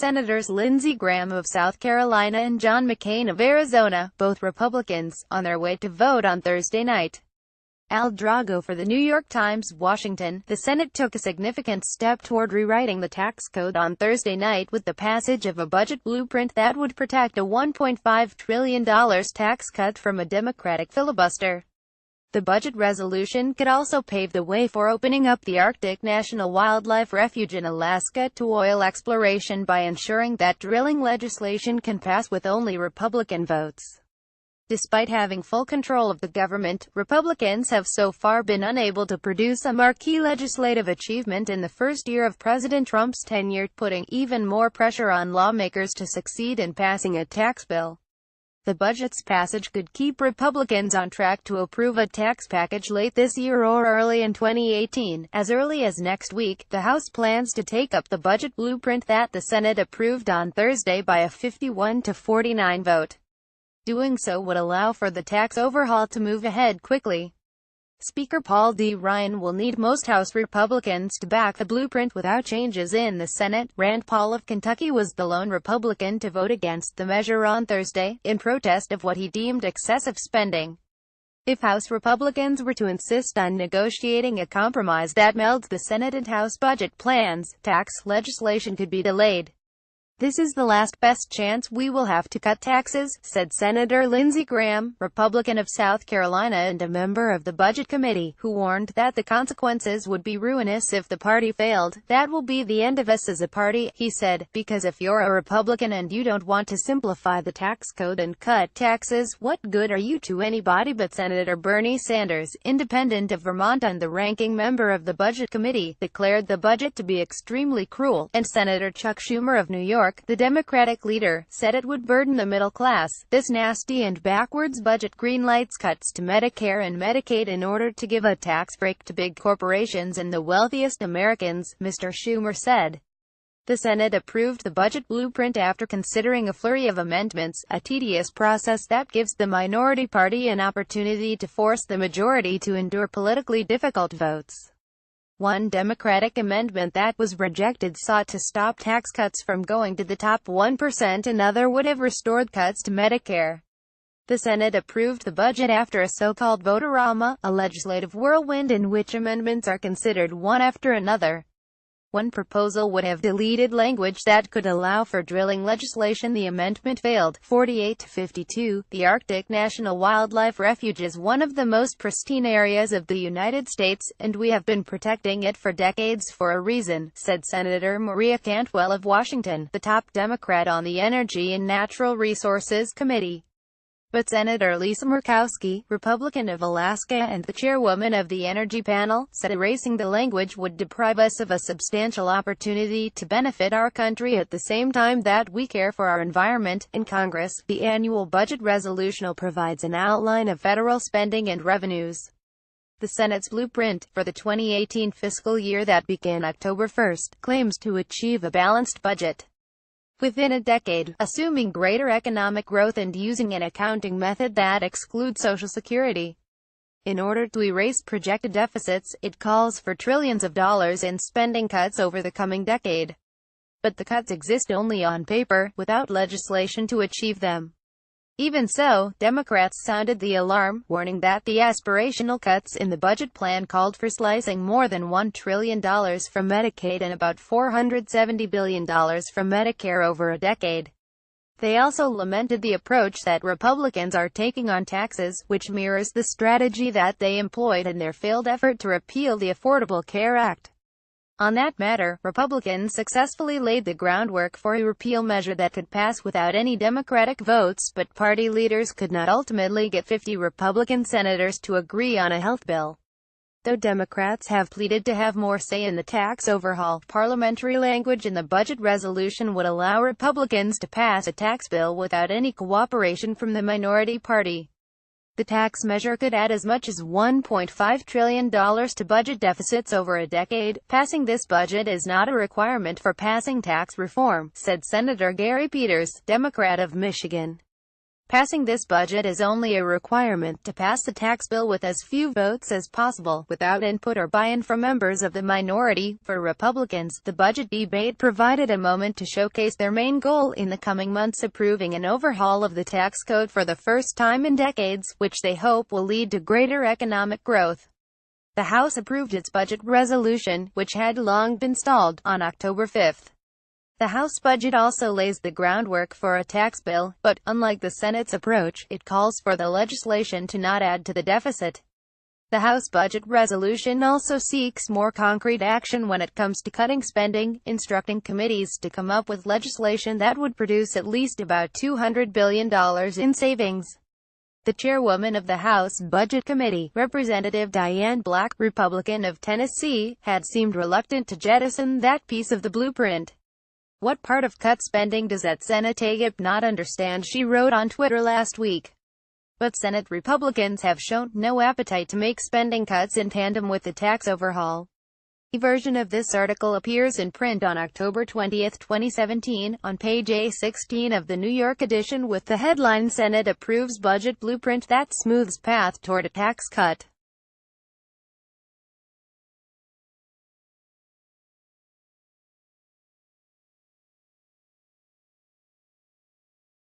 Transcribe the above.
Senators Lindsey Graham of South Carolina and John McCain of Arizona, both Republicans, on their way to vote on Thursday night. Drago for the New York Times, Washington. The Senate took a significant step toward rewriting the tax code on Thursday night with the passage of a budget blueprint that would protect a $1.5 trillion tax cut from a Democratic filibuster. The budget resolution could also pave the way for opening up the Arctic National Wildlife Refuge in Alaska to oil exploration by ensuring that drilling legislation can pass with only Republican votes. Despite having full control of the government, Republicans have so far been unable to produce a marquee legislative achievement in the first year of President Trump's tenure, putting even more pressure on lawmakers to succeed in passing a tax bill. The budget's passage could keep Republicans on track to approve a tax package late this year or early in 2018. As early as next week, the House plans to take up the budget blueprint that the Senate approved on Thursday by a 51-49 vote. Doing so would allow for the tax overhaul to move ahead quickly. Speaker Paul D. Ryan will need most House Republicans to back the blueprint without changes in the Senate. Rand Paul of Kentucky was the lone Republican to vote against the measure on Thursday, in protest of what he deemed excessive spending. If House Republicans were to insist on negotiating a compromise that melds the Senate and House budget plans, tax legislation could be delayed. "This is the last best chance we will have to cut taxes," said Senator Lindsey Graham, Republican of South Carolina and a member of the Budget Committee, who warned that the consequences would be ruinous if the party failed. "That will be the end of us as a party," he said, "because if you're a Republican and you don't want to simplify the tax code and cut taxes, what good are you to anybody?" But Senator Bernie Sanders, independent of Vermont and the ranking member of the Budget Committee, declared the budget to be extremely cruel, and Senator Chuck Schumer of New York, the Democratic leader, said it would burden the middle class. "This nasty and backwards budget greenlights cuts to Medicare and Medicaid in order to give a tax break to big corporations and the wealthiest Americans," Mr. Schumer said. The Senate approved the budget blueprint after considering a flurry of amendments, a tedious process that gives the minority party an opportunity to force the majority to endure politically difficult votes. One Democratic amendment that was rejected sought to stop tax cuts from going to the top 1%. Another would have restored cuts to Medicare. The Senate approved the budget after a so-called vote-a-rama, a legislative whirlwind in which amendments are considered one after another. One proposal would have deleted language that could allow for drilling legislation. The amendment failed, 48-52. "The Arctic National Wildlife Refuge is one of the most pristine areas of the United States, and we have been protecting it for decades for a reason," said Senator Maria Cantwell of Washington, the top Democrat on the Energy and Natural Resources Committee. But Senator Lisa Murkowski, Republican of Alaska and the chairwoman of the Energy Panel, said erasing the language would deprive us of a substantial opportunity to benefit our country at the same time that we care for our environment. In Congress, the annual budget resolution provides an outline of federal spending and revenues. The Senate's blueprint, for the 2018 fiscal year that began October 1, claims to achieve a balanced budget within a decade, assuming greater economic growth and using an accounting method that excludes Social Security. In order to erase projected deficits, it calls for trillions of dollars in spending cuts over the coming decade. But the cuts exist only on paper, without legislation to achieve them. Even so, Democrats sounded the alarm, warning that the aspirational cuts in the budget plan called for slicing more than $1 trillion from Medicaid and about $470 billion from Medicare over a decade. They also lamented the approach that Republicans are taking on taxes, which mirrors the strategy that they employed in their failed effort to repeal the Affordable Care Act. On that matter, Republicans successfully laid the groundwork for a repeal measure that could pass without any Democratic votes, but party leaders could not ultimately get 50 Republican senators to agree on a health bill. Though Democrats have pleaded to have more say in the tax overhaul, parliamentary language in the budget resolution would allow Republicans to pass a tax bill without any cooperation from the minority party. The tax measure could add as much as $1.5 trillion to budget deficits over a decade. "Passing this budget is not a requirement for passing tax reform," said Senator Gary Peters, Democrat of Michigan. Passing this budget is only a requirement to pass the tax bill with as few votes as possible, without input or buy-in from members of the minority. For Republicans, the budget debate provided a moment to showcase their main goal in the coming months: approving an overhaul of the tax code for the first time in decades, which they hope will lead to greater economic growth. The House approved its budget resolution, which had long been stalled, on October 5. The House budget also lays the groundwork for a tax bill, but, unlike the Senate's approach, it calls for the legislation to not add to the deficit. The House budget resolution also seeks more concrete action when it comes to cutting spending, instructing committees to come up with legislation that would produce at least about $200 billion in savings. The chairwoman of the House Budget Committee, Representative Diane Black, Republican of Tennessee, had seemed reluctant to jettison that piece of the blueprint. "What part of cut spending does that Senate not understand?" she wrote on Twitter last week. But Senate Republicans have shown no appetite to make spending cuts in tandem with the tax overhaul. A version of this article appears in print on October 20, 2017, on page A16 of the New York edition with the headline "Senate approves budget blueprint that smooths path toward a tax cut."